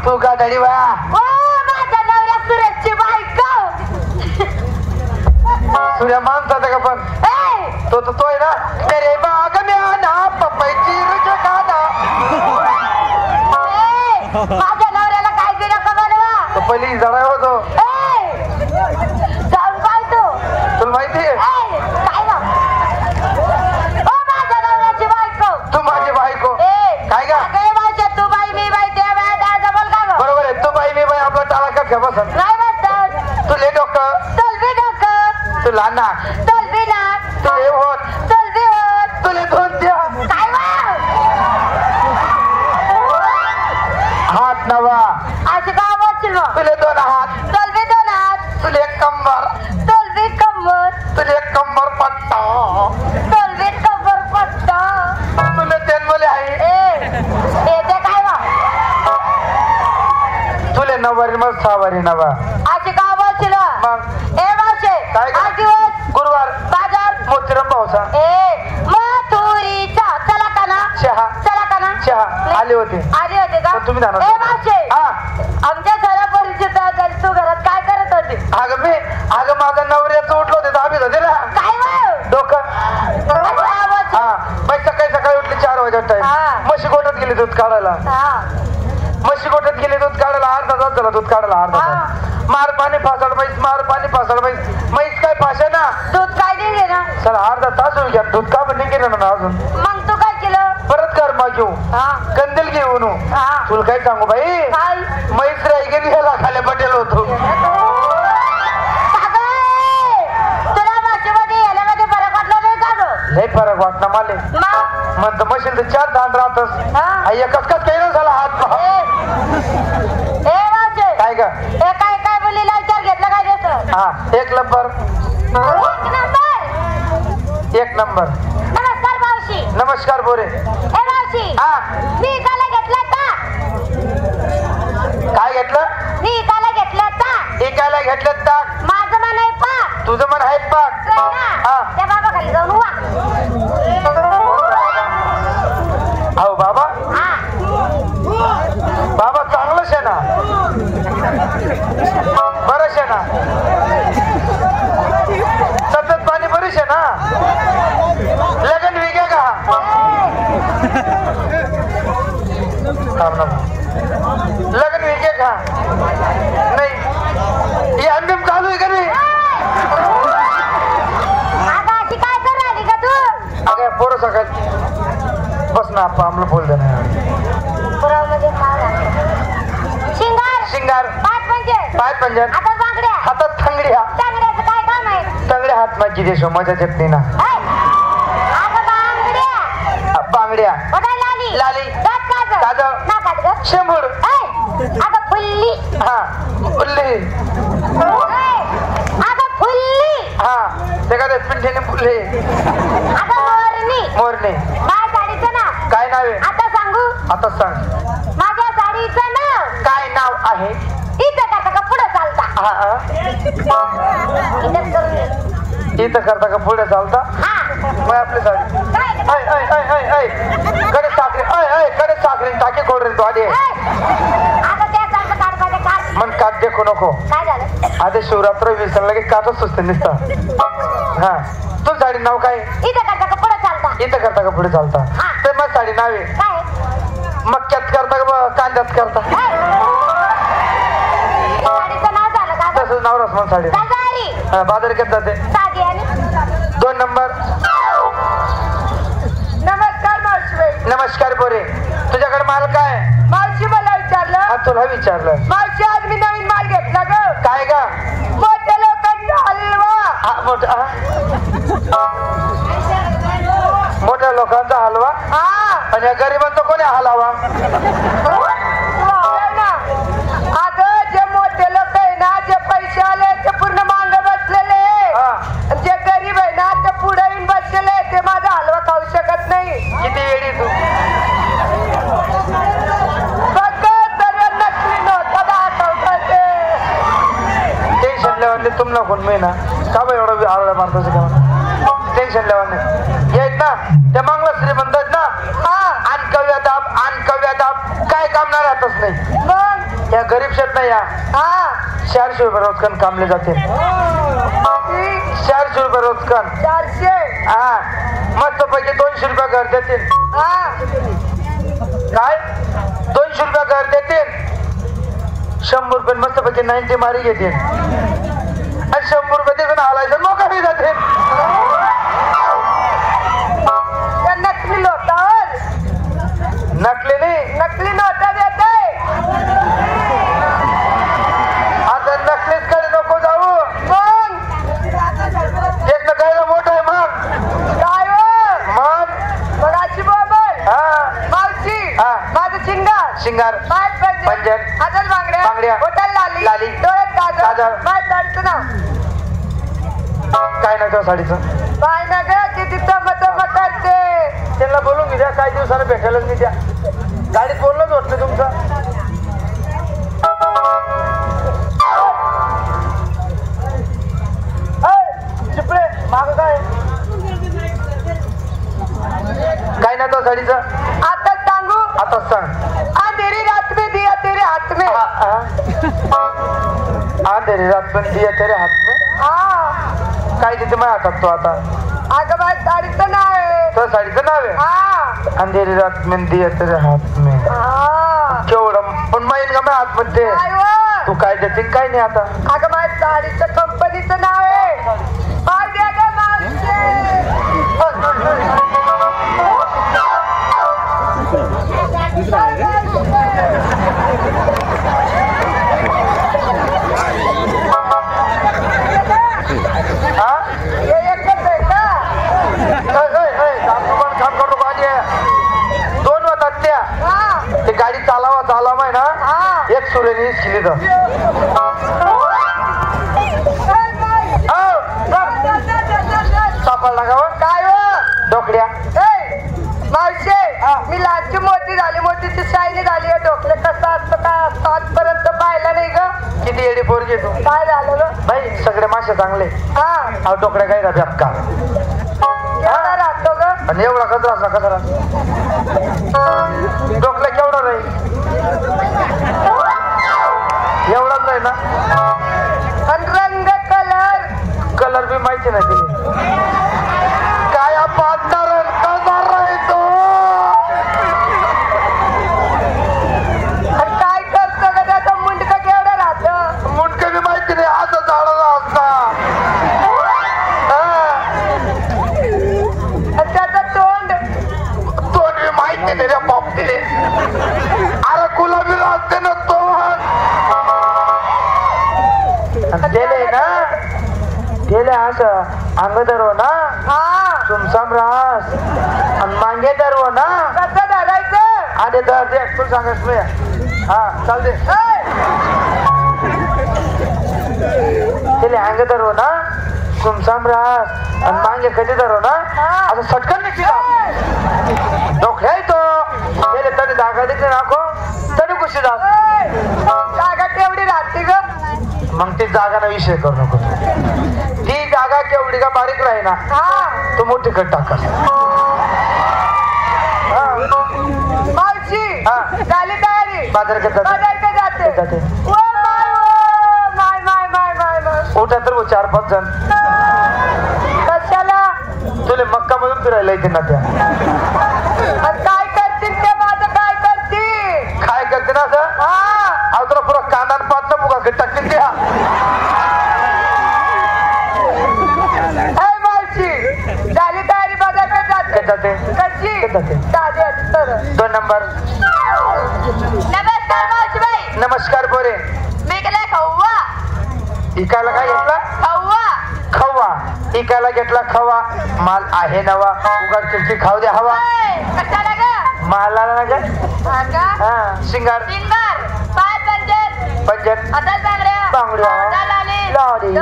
तू का दडी वा माझ्या नवऱ्या सुरेशची बायको. सूर्या माणसाचा का पण तो तर तोय ना करे बाग म्या ना पपईची रुच खाना. माझ्या नवऱ्याला काय दिलं का बनवा तो पहिली जडा होतो जाऊन काय तू तुला माहितीये काय ना माझ्या नवऱ्याची बायको. तू माझी बायको काय का तू बाई मी बाई त्या बाय जमल का ग. बरोबर आहे तू बाई मी बाई आपला टाळा का घ्या बसन नाही बसत. तू ले डोकं तलबी डोकं तू लाना तलबी नाक तू ले होत तलबी होत तुले दोन द्या काय हात नवा अशी का बोलशील मग. तुले दोन हात तलबी दोन हात तुले एक कंबर तलबी कंबर तुले एक कंबर पट्टा तलबी कंबर पट्टा तुले जन्मले आहे ते काय बा तुले नवारी मग सहावारी नवा अशी का बोलशील मग ए मावशे काय ग? आज दिवस गुरुवार बाजार मोतीराम पावसा मथुरीचा चला का ना चहा चला का ना चहा आले होते आले होते का पण तुम्ही जाणार ए मावशे हा आमच्या साऱ्या परिचित आहेत. तू घरात काय करत होती. अगं माझा नवऱ्याचं उठलो होते दाबीत होते ना काय बा? डोकं हा बाई सकाळी उठली 4 वाजता टाइम हा. म्हशी गोठ्यात गेली दूध काढायला म्हशी गोठ्यात गेली दूध काढायला अर्धा तास झाला दूध काढायला अर्धा तास मार पाणी फासाड बाईस म्हैस काय फाशा ना दूध काय दिले ना चला अर्धा तास होईल घ्या दूध का पण नाही गेलं ना अजून मग तू काय केलं परत कर मग घेऊ कंदील घेऊन तुला काय सांगू बाई काय म्हैस राही गेली ह्याला खाली पटेल होतो तुला भाषेमध्ये याच्यामध्ये फरक वाटला नाही का ग. लय फरक वाटला माले म्हणतो मशीन तर 4 दांड राहतस एकच कस काही झाला हात काय ग काय बोलीला विचार घेतला काय देत. हा एक नंबर नमस्कार मावशी. नमस्कार बोरे ए मावशी हा मी इकायला घेतला का काय घेतलं मी इकायला घेतला का एकाला घेतलं ताक माझं मन आहे पाक तुझं मन आहे पाक हा त्या बाबा खाली जाऊन उभा. अहो बाबा बाबा चांगलं शे ना बरं शे ना सतत पाणी बरं शे ना लगन वेगळं का लगन वेगळे का नाही हे अंतिम चालू आहे का नाही अशी काय कर राहिली का तू. अगं पोरं सकाळ बस ना आप्पा आम्हाला बोल दे ना पुरामध्ये शिंगार पाय पंजन हातात बांगड्या हातात तंगड्या टांगड्याचं काय काम आहे. तंगड्या हात माझी देशो मजा चटणी ना बांगड्या लाली काजळ शेंबूड फुल्ली हा फुल्ली हा ते काय पिंठीने फुल्ली मोरणी माझ्या साडीचं नाव काय नाव आहे आता सांगू आता सांग माझ्या साडीचं नाव काय नाव आहे इथं करता का पुढे चालता. इथं करता का पुढे चालता मग आपली साडी कडे साखरी टाकी खोड रे तू आधी मन काट देखो नको काय झालं आधी शिवरात्र विसरला की काटच सुचते निसता हा तू साडी नाव काय इथं करता का पुढे चालता. इथं करता का पुढे चालता ते मग साडी नाव आहे काय मक्क्यात करता का कांद्यात करता साडीचं नाव झालं का तसंच नाव रसमान साडी बाजारी केत जाते साडी आणि 2 नंबर नमस्कार मावशी. नमस्कार बोरे तुझ्याकडे माल काय मावशी मला विचारलं. हा तुला विचारलं मावशी आज मी नवीन माल घेतला ग. काय गा मोठ्या लोकांचा हलवा. मोठ्या लोकांचा हलवा आणि गरिबांचा कोणी हलावा अगं जे मोठे लोक आहे ना जे पैसे आले ते पूर्ण मांग बसलेले जे गरीब आहे ना ते पुढे येऊन बसलेले ते माझा हलवा खाऊ शकत नाही. किती वेळी तू टेन्शन लेवाने तुम्हाला कोण महिना का बा एवढा आरडा मारतो का टेन्शन लेवाने येत ना त्या मागला श्रीमंत आहेत ना अनकव्या दाब काय काम ना राहतच नाही. मग या गरीब शेत नाही या हा 400 रुपये रोजकन कामले जाते 400 रुपये रोजकन 400 हा मस्त पैकी 200 रुपये घर देतील हा काय 200 रुपये घर देतील 100 रुपये मस्त पैकी 90 मारी घेतील आणि 100 रुपये देऊन हालायचं मोकळी जाते नकली नोटावर नकली नाही नकली नोटा देते आता नकलीच कडे नको जाऊ मग एक नकायला मोठं आहे मग काय हो मग मग अशी बोल हा मावशी हा. माझं शिंगार शिंगार पाय पंजन हातात बांगड्या, बांगड्या होटल लाली लाली, डोळ्यात काजळ, काजळ माझं साडीचं नाव काय नाही तुझ्या साडीचं पाय ना ग किती चमचम करते त्यांना बोलून घ्या काही दिवसानं भेटायलाच नाही त्या गाडीत बोलणंच होत नाही तुमचं चिपळे माग काय काय नाही तो साडीचं आता सांगू आता सांग अंधेरी रात में दिया तेरे हाथ में अंधेरी रात पण दिया तेरे हात में हा काय तिथे माझ्या हातात तो आता अगं बाई साडीचं नाव आहे तो साडीचं नाव आहे हा अंधेरी रात में दिया तेरे हात में हा केवढं पण माहीत का माझ्या हातमध्ये काय हो? तू काय देते काय नाही आता अगं माझ्या साडीचं कंपनीचं नाव आहे पाय द्या ग हा हे एकच आहे का काम करू पाहिजे 2 होतात त्या हा ते गाडी चालावा आहे ना हा एक सुरेने केली तर सापडला का हो? काय हो डोकड्या मावशे मी लहानची मोठी झाली मोठीची शायनी झाली आहे डोकले कसं असतं काय असतं आजपर्यंत पाहिलं नाही ग किती येडी पोरगी तू काय झालं ग बाई सगळे मासे चांगले हा अहो डोकड्या काय राहतात का केवढा राहतो ग आणि एवढा कचरा असा कचरा डोकला केवढा राहील एवढाच नाही ना आणि रंग कलर कलर बी माहिती नाही तिने काय पार्टनर कलर आहे तो आणि काय करतो ग त्याचं मुंडकं केवढं राहतं मुंडके बी माहिती नाही असं झाडाला असता आणि त्याचं तोंड तो बी माहिती नाही रे बापतीने अरे गुलाबी असते ना तो गेले ना गेले असं अंग धरव ना हा सुमसाम रास आणि मांगे धरव ना कसं धरायचं आधे धर दे तू सांगस मी हा चाल दे गेले अंग धरव ना सुमसाम रास आणि मांगे कधी धरव ना असं सटकन नाही डोक्या तो गेले तरी जागा दिसली नाखो तरी खुशी जात जागा तेवढी राहते ग मग ती जागा विषय करू नको ती जागा केवढी का बारीक राही ना हा तू मोठी कट टाकस मावशी हा. झाली तयारी बाजार का जाते बाजार का जाते जाते. ओ माय माय माय माय माय उठा तर 4-5 जण कशाला तुले मक्का मधून फिरायला येते ना त्या आणि काय करतील ते माझं काय करतील काय करते ना असं हा अहो तुला पुरा कांदा पात ना बुका टाकतील त्या ए मावशी झाली तयारी बाजार का जाते जाते कशी जाते. साधी असतं 2 नंबर नमस्कार मावशीबाई नमस्कार पोरे मी केलाय खव्वा इकायला काय घेतला खवा इकायला घेतला खवा माल आहे नवा उघड खिडकी खाऊ द्या हवा कशाला ग माला ना ग हा का हा शिंगार सिंगर पाय पंजन आता बांगड्या बांगड्या, लाली लाली,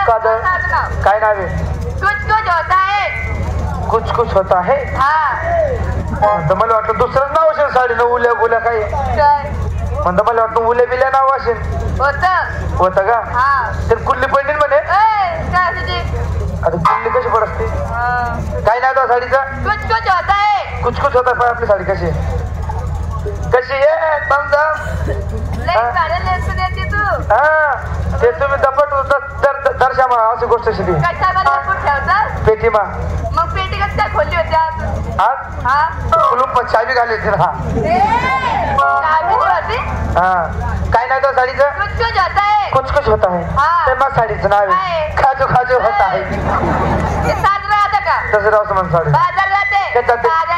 काजळ. काय नाव आहे कुछ कुछ होता है कुछ कुछ होता है हा म्हणतं मला वाटलं दुसरंच नाव असेल साडीनं उल्या गुल्या काही काय म्हणतं मला वाटतं उल्या बिल्या नाव असेल होत होतं का हा तर कुल्ली पडली म्हणे काय तुझी आता कुल्ली कशी पडते काय नाव त्या साडीचं कुछ कुछ होता है. कुछ कुछ होता पण आपली साडी कशी आहे? कशी आहे समजा लई कामाची गोष्ट अशी ती पेटी मा मग पेटी कसं काय खोलली होती कुलूप चाबी घाली होती ना काय नाव त्या साडीचं कुछ कुछ होता है ते मग साडीचं नाव आहे खाजू खाजू होता है साजरा का तसं राव समज साडी बाजार जाते